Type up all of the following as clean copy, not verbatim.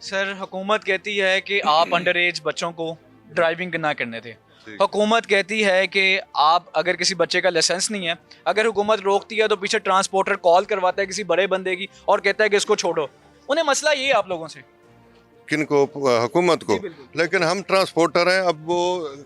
Sir हुकूमत कहती है कि आप अंडर एज बच्चों को ड्राइविंग ना करने थे। ठीक। हुकूमत कहती है कि आप अगर किसी बच्चे का लाइसेंस नहीं है, अगर हुकूमत रोकती है तो पीछे ट्रांसपोर्टर कॉल करवाता है किसी बड़े बंदे की और कहता है कि इसको छोड़ो। उन्हें मसला ये है आप लोगों से। किनको? हुकूमत को। जी, बिल्कुल। लेकिन हम ट्रांसपोर्टर हैं। अब वो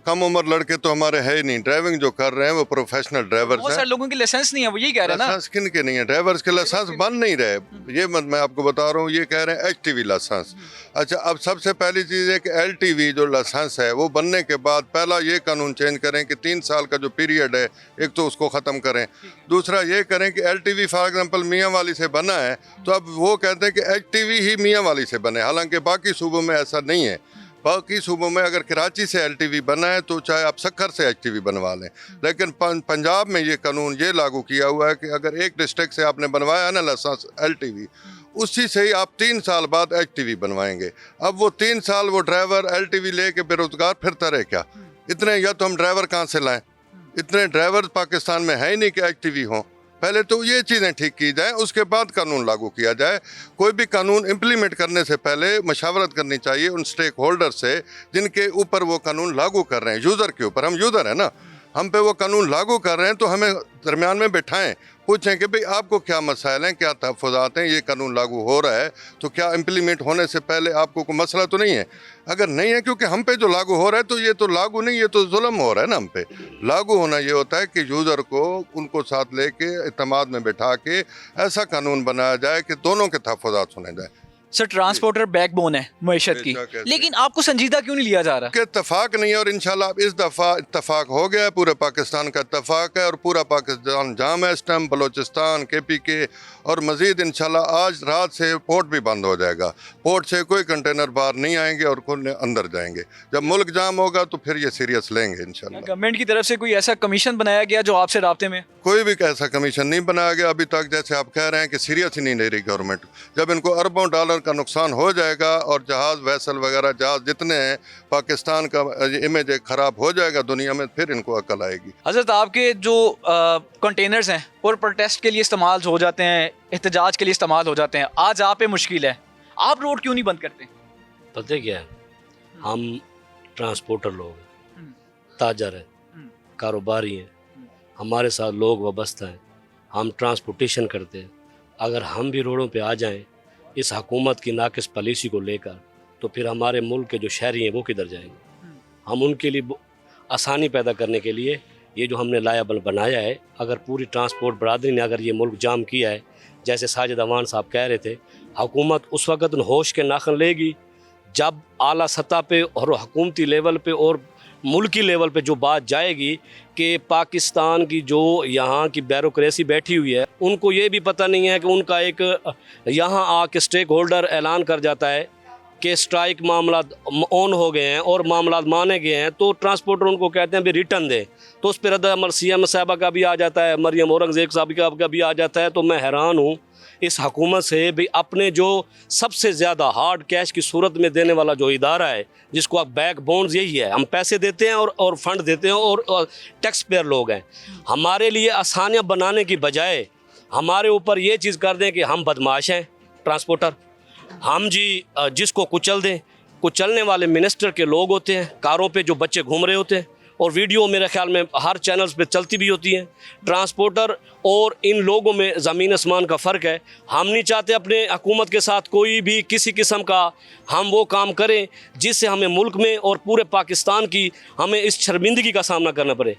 कम उम्र लड़के तो हमारे है ही नहीं। ड्राइविंग जो कर रहे हैं वो प्रोफेशनल ड्राइवर्स बहुत हैं। सारे लोगों की लाइसेंस नहीं है, वो यही कह रहे हैं ना। लाइसेंस किन के नहीं है? ड्राइवर्स के लाइसेंस बन नहीं रहे। ये मैं आपको बता रहा हूँ, ये कह रहे हैं HTV लाइसेंस। अच्छा, अब सबसे पहली चीज़ है कि LTV जो लाइसेंस है वो बनने के बाद पहला ये कानून चेंज करें कि 3 साल का जो पीरियड है एक तो उसको ख़त्म करें। दूसरा ये करें कि LTV फॉर एग्जांपल मियाँ वाली से बना है तो अब वो कहते हैं कि HTV ही मियाँ वाली से बने, हालांकि बाकी सूबों में ऐसा नहीं है। बाकी सूबों में अगर कराची से LTV बना है तो चाहे आप सक्खर से HTV बनवा लें, लेकिन पंजाब में ये कानून ये लागू किया हुआ है कि अगर एक डिस्ट्रिक्ट से आपने बनवाया ना लाइसेंस LTV, उसी से ही आप 3 साल बाद HTV बनवाएंगे। अब वो 3 साल वो ड्राइवर LTV ले के बेरोजगार फिरता रहे क्या? इतने या तो हम ड्राइवर कहाँ से लाएं? इतने ड्राइवर पाकिस्तान में है ही नहीं कि HTV हों। पहले तो ये चीज़ें ठीक की जाएं, उसके बाद कानून लागू किया जाए। कोई भी कानून इम्प्लीमेंट करने से पहले मशावरत करनी चाहिए उन स्टेक होल्डर से जिनके ऊपर वो कानून लागू कर रहे हैं। यूज़र के ऊपर, हम यूज़र हैं ना, हम पे वो कानून लागू कर रहे हैं तो हमें दरमियान में बिठाएं, पूछें कि भाई आपको क्या मसाइल हैं, क्या तहफ़्फ़ुज़ात हैं, ये कानून लागू हो रहा है तो क्या इम्प्लीमेंट होने से पहले आपको कोई मसला तो नहीं है? अगर नहीं है, क्योंकि हम पे जो लागू हो रहा है तो ये तो लागू नहीं, ये तो जुल्म हो रहा है ना हम पे। लागू होना ये होता है कि यूज़र को उनको साथ लेके इत्तेमाद में बिठा के ऐसा कानून बनाया जाए कि दोनों के तहफ़्फ़ुज़ात सुने जाए। सर ट्रांसपोर्टर बैकबोन है मईशत की, बेशक है। लेकिन आपको संजीदा क्यों नहीं लिया जा रहा? कि इत्तफाक नहीं है और इंशाल्लाह अब इस दफ़ा इत्तफाक हो गया है, पूरे पाकिस्तान का इत्तफाक है और पूरा पाकिस्तान जाम है इस टाइम। बलोचिस्तान, KPK और मज़ीद इंशाल्लाह आज रात से पोर्ट भी बंद हो जाएगा। पोर्ट से कोई कंटेनर बाहर नहीं आएंगे और खुद अंदर जाएंगे। जब मुल्क जाम होगा तो फिर ये सीरियस लेंगे इंशाल्लाह। गवर्नमेंट की तरफ से कोई ऐसा कमीशन बनाया गया जो आपसे राब्ते में? कोई भी ऐसा कमीशन नहीं बनाया गया अभी तक। जैसे आप कह रहे हैं कि सीरियस ही नहीं ले रही गवर्नमेंट। जब इनको अरबों डॉलर का नुकसान हो जाएगा और जहाज़ वैसल वगैरह जहाज़ जितने हैं, पाकिस्तान का इमेज ख़राब हो जाएगा दुनिया में, फिर इनको अकल आएगी। हज़रत आपके जो कंटेनर्स हैं और प्रोटेस्ट के लिए इस्तेमाल हो जाते हैं, एहतजाज के लिए इस्तेमाल हो जाते हैं, आज आप पे मुश्किल है, आप रोड क्यों नहीं बंद करते? पता है क्या है, हम ट्रांसपोर्टर लोग हैं, ताजर हैं, कारोबारी हैं, हमारे साथ लोग वाबस्ता हैं, हम ट्रांसपोर्टेशन करते हैं। अगर हम भी रोडों पे आ जाएं इस हुकूमत की नाकिस पॉलिसी को लेकर तो फिर हमारे मुल्क के जो शहरी हैं वो किधर जाएंगे? हम उनके लिए आसानी पैदा करने के लिए ये जो हमने लायबल बनाया है, अगर पूरी ट्रांसपोर्ट बरादरी ने अगर ये मुल्क जाम किया है, जैसे साजिद अवान साहब कह रहे थे, हुकूमत उस वक़्त होश के नाखन लेगी जब आला सतह पे और हुकूमती लेवल पे और मुल्की लेवल पे जो बात जाएगी कि पाकिस्तान की जो यहाँ की ब्यूरोक्रेसी बैठी हुई है, उनको ये भी पता नहीं है कि उनका एक यहाँ आके स्टेक होल्डर ऐलान कर जाता है कि स्ट्राइक मामला ऑन हो गए हैं और मामला माने गए हैं, तो ट्रांसपोर्टर उनको कहते हैं भी रिटर्न दें, तो उस पर रद्द-ए-अमल CM साहबा का भी आ जाता है, मरियम औरंगज़ेब साहब का भी आ जाता है। तो मैं हैरान हूँ इस हुकूमत से भी, अपने जो सबसे ज़्यादा हार्ड कैश की सूरत में देने वाला जो इदारा है, जिसको आप बैक बोन्स यही है, हम पैसे देते हैं और फंड देते हैं और टैक्स पेयर लोग हैं। हमारे लिए आसानियाँ बनाने की बजाय हमारे ऊपर ये चीज़ कर दें कि हम बदमाश हैं ट्रांसपोर्टर, हम जी जिसको कुचल दें। कुचलने वाले मिनिस्टर के लोग होते हैं, कारों पे जो बच्चे घूम रहे होते हैं और वीडियो मेरे ख्याल में हर चैनल्स पे चलती भी होती हैं। ट्रांसपोर्टर और इन लोगों में ज़मीन आसमान का फ़र्क है। हम नहीं चाहते अपने हुकूमत के साथ कोई भी किसी किस्म का हम वो काम करें जिससे हमें मुल्क में और पूरे पाकिस्तान की हमें इस शर्मिंदगी का सामना करना पड़े।